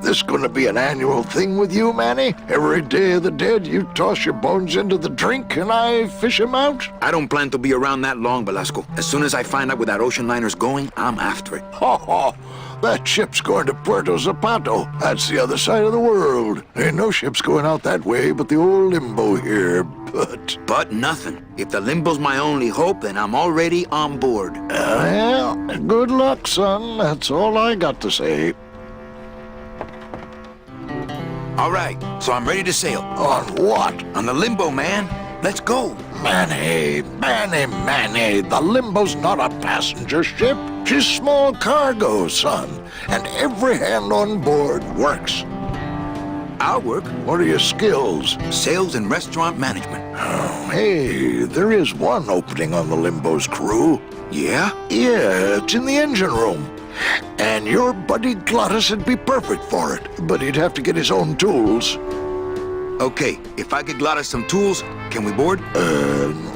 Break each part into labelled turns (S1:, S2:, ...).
S1: This gonna be an annual thing with you, Manny? Every Day of the Dead, you toss your bones into the drink and I fish 'em out?
S2: I don't plan to be around that long, Velasco. As soon as I find out where that ocean liner's going, I'm after it.
S1: Ho ho! That ship's going to Puerto Zapato. That's the other side of the world. Ain't no ships going out that way but the old Limbo here, but...
S2: But nothing. If the Limbo's my only hope, then I'm already on board.
S1: Well, good luck, son. That's all I got to say.
S2: All right, so I'm ready to sail.
S1: On what?
S2: On the Limbo, man. Let's go.
S1: Manny, the Limbo's not a passenger ship. She's small cargo, son. And every hand on board works.
S2: I'll work.
S1: What are your skills?
S2: Sales and restaurant management.
S1: Oh, hey, there is one opening on the Limbo's crew.
S2: Yeah?
S1: Yeah, it's in the engine room. And your buddy Glottis would be perfect for it, but he'd have to get his own tools.
S2: Okay, if I get Glottis some tools, can we board?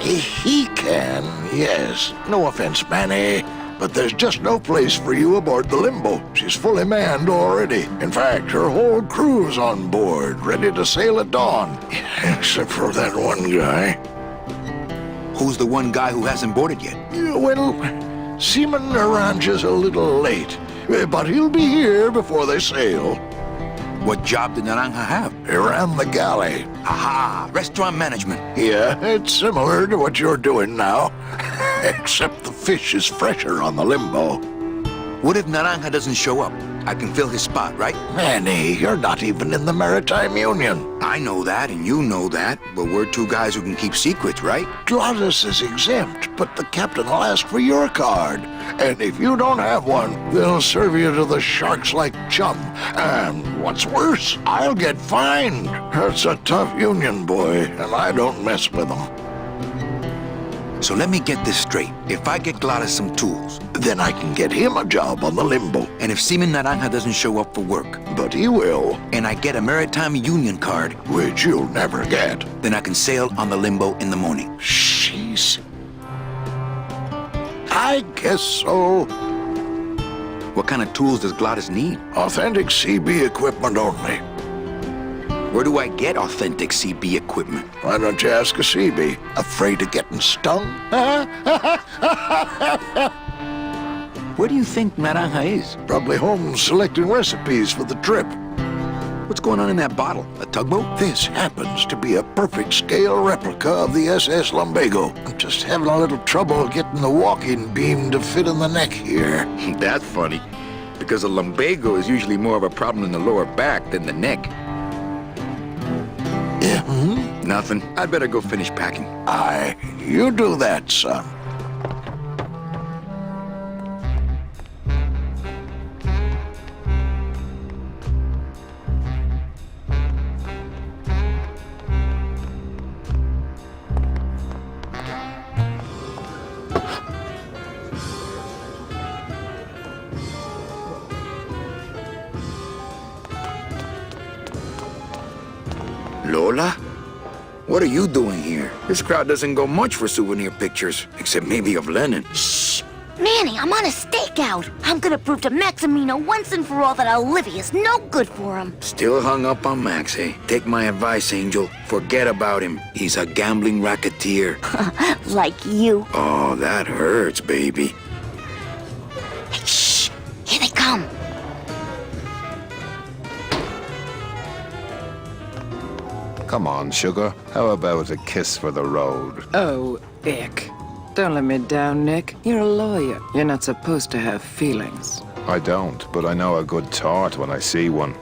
S1: He can, yes. No offense, Manny, but there's just no place for you aboard the Limbo. She's fully manned already. In fact, her whole crew's on board, ready to sail at dawn. Except for that one guy.
S2: Who's the one guy who hasn't boarded yet?
S1: Well, Seaman Naranja's a little late, but he'll be here before they sail.
S2: What job did Naranja have?
S1: He ran the galley.
S2: Aha! Restaurant management.
S1: Yeah, it's similar to what you're doing now. Except the fish is fresher on the Limbo.
S2: What if Naranja doesn't show up? I can fill his spot, right?
S1: Manny, you're not even in the Maritime Union.
S2: I know that, and you know that, but we're two guys who can keep secrets, right?
S1: Glottis is exempt, but the captain will ask for your card. And if you don't have one, they'll serve you to the sharks like chum. And what's worse, I'll get fined. That's a tough union, boy, and I don't mess with them.
S2: So let me get this straight. If I get Glottis some tools,
S1: then I can get him a job on the Limbo.
S2: And if Seaman Naranja doesn't show up for work,
S1: but he will,
S2: and I get a Maritime Union card,
S1: which you'll never get,
S2: then I can sail on the Limbo in the morning.
S1: Jeez. I guess so.
S2: What kind of tools does Glottis need?
S1: Authentic CB equipment only.
S2: Where do I get authentic CB equipment?
S1: Why don't you ask a CB? Afraid of getting stung?
S2: Where do you think Naranja is?
S1: Probably home selecting recipes for the trip.
S2: What's going on in that bottle? A tugboat?
S1: This happens to be a perfect scale replica of the SS Lumbago. I'm just having a little trouble getting the walking beam to fit in the neck here.
S2: That's funny, because a lumbago is usually more of a problem in the lower back than the neck. Nothing. I'd better go finish packing.
S1: Aye, you do that, son.
S2: Lola? What are you doing here? This crowd doesn't go much for souvenir pictures, except maybe of Lenin.
S3: Shh! Manny, I'm on a stakeout. I'm gonna prove to Maximino once and for all that Olivia's no good for him.
S2: Still hung up on Max, eh? Take my advice, Angel. Forget about him. He's a gambling racketeer.
S3: Like you.
S2: Oh, that hurts, baby.
S3: Hey, shh! Here they come.
S4: Come on, sugar. How about a kiss for the road?
S5: Oh, ick. Don't let me down, Nick. You're a lawyer. You're not supposed to have feelings.
S4: I don't, but I know a good tart when I see one.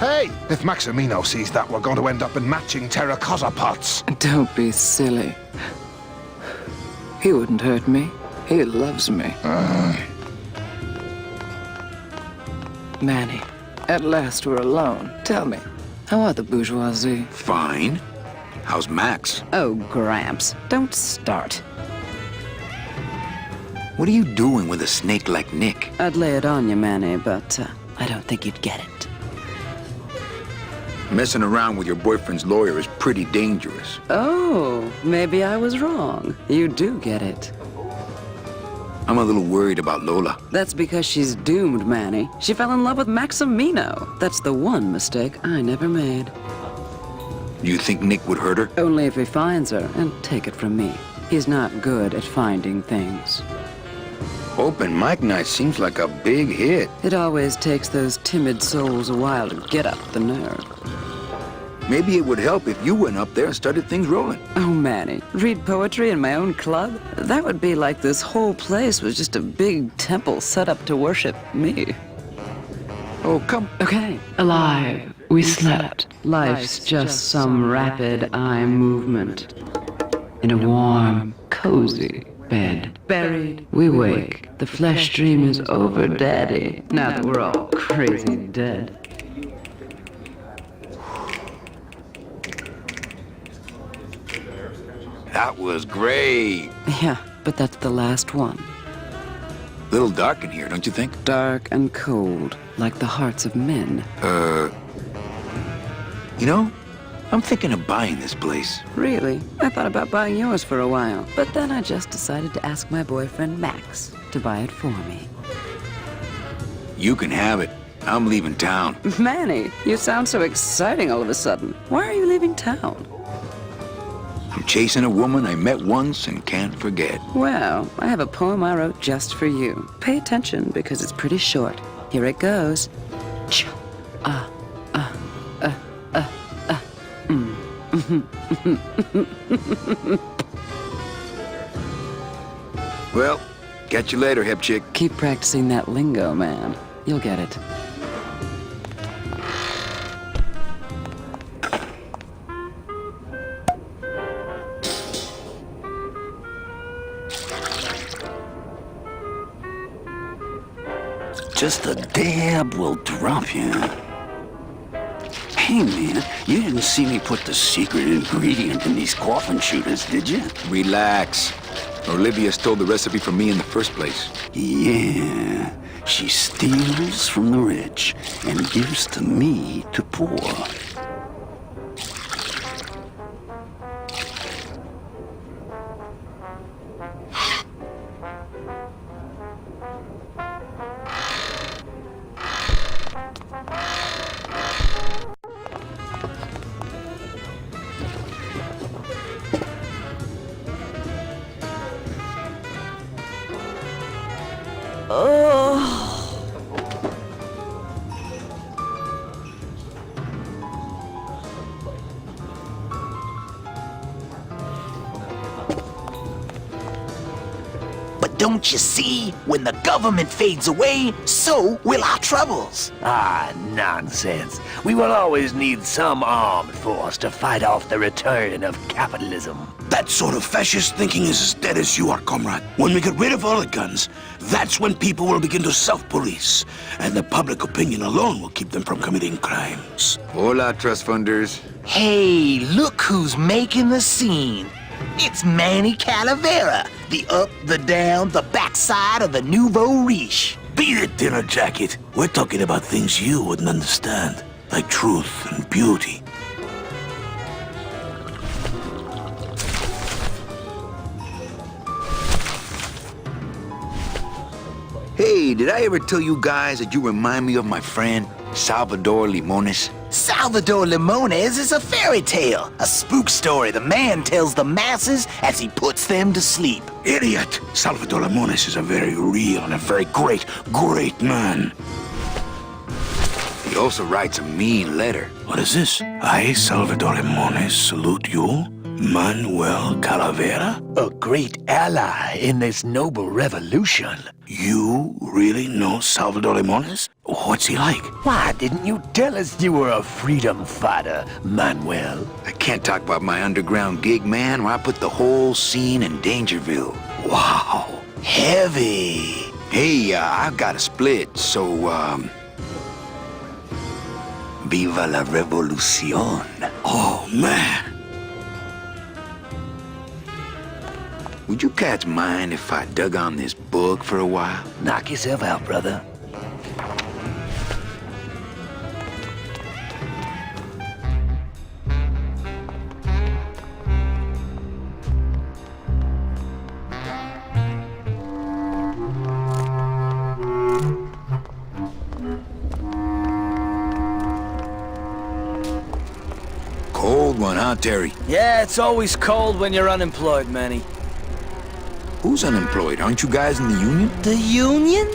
S4: Hey! If Maximino sees that, we're going to end up in matching terracotta pots.
S5: Don't be silly. He wouldn't hurt me. He loves me. Manny, at last we're alone. Tell me, how are the bourgeoisie?
S2: Fine. How's Max?
S6: Oh, Gramps, don't start.
S2: What are you doing with a snake like Nick?
S6: I'd lay it on you, Manny, but I don't think you'd get it.
S2: Messing around with your boyfriend's lawyer is pretty dangerous.
S6: Oh, maybe I was wrong. You do get it.
S2: I'm a little worried about Lola.
S6: That's because she's doomed, Manny. She fell in love with Maximino. That's the one mistake I never made.
S2: Do you think Nick would hurt her?
S6: Only if he finds her, and take it from me. He's not good at finding things.
S2: Open mic night seems like a big hit.
S6: It always takes those timid souls a while to get up the nerve.
S2: Maybe it would help if you went up there and started things rolling.
S6: Oh, Manny, read poetry in my own club? That would be like this whole place was just a big temple set up to worship me.
S2: Oh, come.
S6: Okay.
S5: Alive, we slept.
S6: Life's just some rapid eye movement. In a warm, cozy bed. Buried, we wake. The flesh dream is over, Daddy. Now that we're all crazy dead.
S2: That was great.
S6: Yeah, but that's the last one.
S2: Little dark in here, don't you think?
S6: Dark and cold, like the hearts of men.
S2: You know, I'm thinking of buying this place.
S6: Really? I thought about buying yours for a while, but then I just decided to ask my boyfriend Max to buy it for me.
S2: You can have it. I'm leaving town.
S6: Manny, you sound so exciting all of a sudden. Why are you leaving town?
S2: I'm chasing a woman I met once and can't forget.
S6: Well, I have a poem I wrote just for you. Pay attention because it's pretty short. Here it goes. Ch
S2: Well, catch you later, hip chick.
S6: Keep practicing that lingo, man. You'll get it.
S7: Just a dab will drop you. Hey, man, you didn't see me put the secret ingredient in these coffin shooters, did you?
S2: Relax. Olivia stole the recipe from me in the first place.
S7: Yeah, she steals from the rich and gives to me to poor.
S8: But don't you see, when the government fades away, so will our troubles.
S9: Ah, nonsense. We will always need some armed force to fight off the return of capitalism.
S7: That sort of fascist thinking is as dead as you are, comrade. When we get rid of all the guns, that's when people will begin to self-police, and the public opinion alone will keep them from committing crimes.
S2: Hola, trust funders.
S8: Hey, look who's making the scene. It's Manny Calavera, the up, the down, the backside of the nouveau riche.
S7: Beat it, dinner jacket. We're talking about things you wouldn't understand, like truth and beauty.
S2: Hey, did I ever tell you guys that you remind me of my friend, Salvador Limones?
S8: Salvador Limones is a fairy tale, a spook story the man tells the masses as he puts them to sleep.
S7: Idiot! Salvador Limones is a very real and a very great, great man.
S2: He also writes a mean letter.
S7: What is this? I, Salvador Limones, salute you, Manuel Calavera.
S9: A great ally in this noble revolution.
S7: You really know Salvador Limones? What's he like?
S9: Why didn't you tell us you were a freedom fighter, Manuel?
S2: I can't talk about my underground gig, man, where I put the whole scene in Dangerville.
S9: Wow, heavy.
S2: Hey, I've got a split, so,
S7: Viva la revolución. Oh, man.
S2: would you cats mind if I dug on this book for a while?
S9: Knock yourself out, brother.
S2: huh, Terry?
S9: Yeah, it's always cold when you're unemployed, Manny.
S2: Who's unemployed? Aren't you guys in the union?
S9: The union?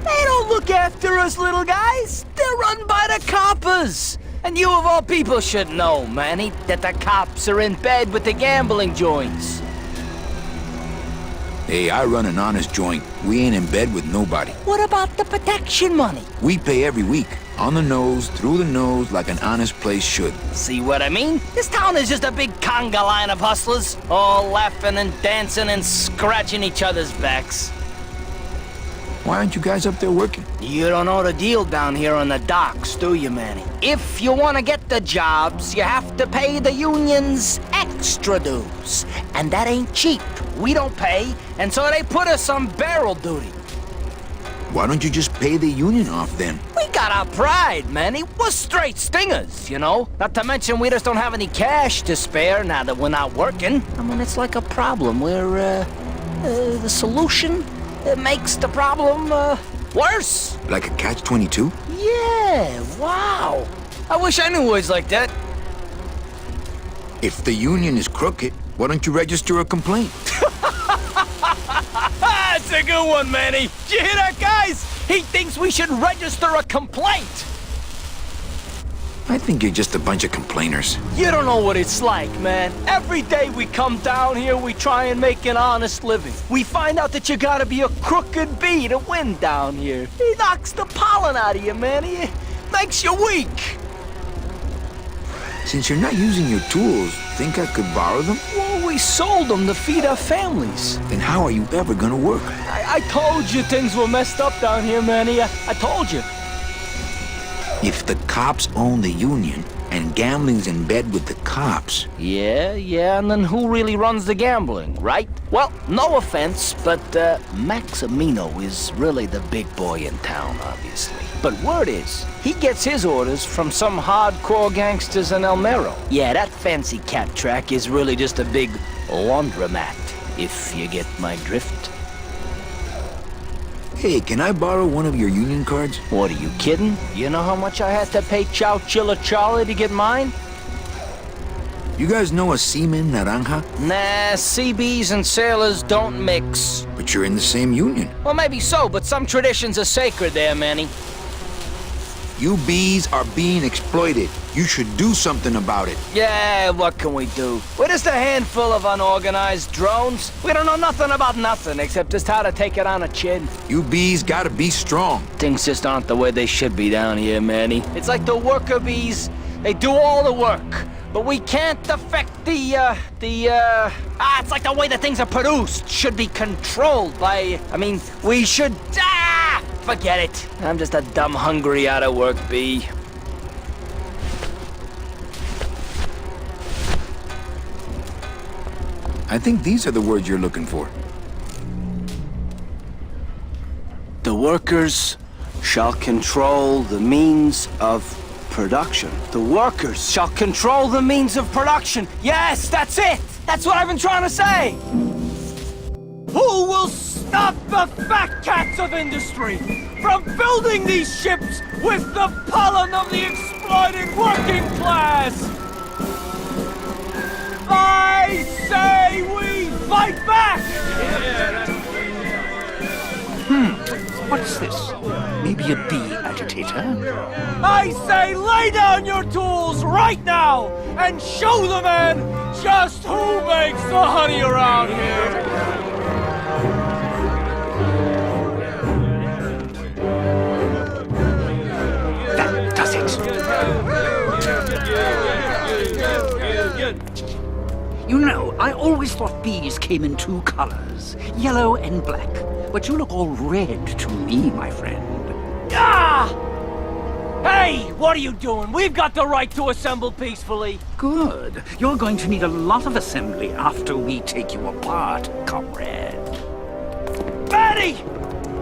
S9: They don't look after us little guys. They're run by the coppers. And you of all people should know, Manny, that the cops are in bed with the gambling joints.
S2: Hey, I run an honest joint. We ain't in bed with nobody.
S9: What about the protection money?
S2: We pay every week. On the nose, through the nose, like an honest place should.
S9: See what I mean? This town is just a big conga line of hustlers, all laughing and dancing and scratching each other's backs.
S2: Why aren't you guys up there working?
S9: You don't know the deal down here on the docks, do you, Manny? If you want to get the jobs, you have to pay the unions extra dues. And that ain't cheap. We don't pay, and so they put us on barrel duty.
S2: Why don't you just pay the union off then?
S9: We got our pride, Manny. We're straight stingers, you know? Not to mention we just don't have any cash to spare now that we're not working. I mean, it's like a problem where, the solution makes the problem, worse.
S2: Like a catch-22?
S9: Yeah, wow. I wish I knew words like that.
S2: If the union is crooked, why don't you register a complaint?
S9: That's a good one, Manny. Did you hear that, guys? He thinks we should register a complaint.
S2: I think you're just a bunch of complainers.
S9: You don't know what it's like, man. Every day we come down here, we try and make an honest living. We find out that you gotta be a crooked bee to win down here. He knocks the pollen out of you, man. He makes you weak.
S2: Since you're not using your tools, think I could borrow them?
S9: Well, we sold them to feed our families.
S2: Then how are you ever gonna work?
S9: I told you things were messed up down here, Manny. I told you.
S2: If the cops own the union, and gambling's in bed with the cops...
S9: Yeah, and then who really runs the gambling, right? Well, no offense, but Maximino is really the big boy in town, obviously. But word is, he gets his orders from some hardcore gangsters in El Mero. Yeah, that fancy cat track is really just a big laundromat, if you get my drift.
S2: Hey, can I borrow one of your union cards?
S9: What, are you kidding? You know how much I had to pay Chow Chilla Charlie to get mine?
S2: You guys know a seaman, Naranja?
S9: Nah, CBs and sailors don't mix.
S2: But you're in the same union.
S9: Well, maybe so, but some traditions are sacred there, Manny.
S2: You bees are being exploited. You should do something about it.
S9: Yeah, what can we do? We're just a handful of unorganized drones. We don't know nothing about nothing except just how to take it on a chin.
S2: You bees gotta be strong.
S9: Things just aren't the way they should be down here, Manny. It's like the worker bees. They do all the work. But we can't affect it's like the way that things are produced should be controlled by, we should, forget it. I'm just a dumb, hungry, out-of-work bee.
S2: I think these are the words you're looking for.
S7: The workers shall control the means of production.
S9: The workers shall control the means of production. Yes, that's it! That's what I've been trying to say! Who will stop the fat cats of industry from building these ships with the pollen of the exploited working class? I say we fight back!
S7: What's this? Maybe a bee agitator?
S9: I say lay down your tools right now and show the man just who makes the honey around here!
S7: That does it. You know, I always thought bees came in two colors, yellow and black. But you look all red to me, my friend.
S9: Ah! Hey, what are you doing? We've got the right to assemble peacefully.
S7: Good. You're going to need a lot of assembly after we take you apart, comrade.
S9: Manny!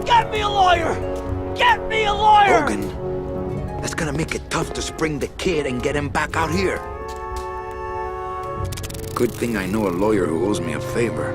S9: Get me a lawyer! Get me a lawyer!
S2: Hogan, that's gonna make it tough to spring the kid and get him back out here. Good thing I know a lawyer who owes me a favor.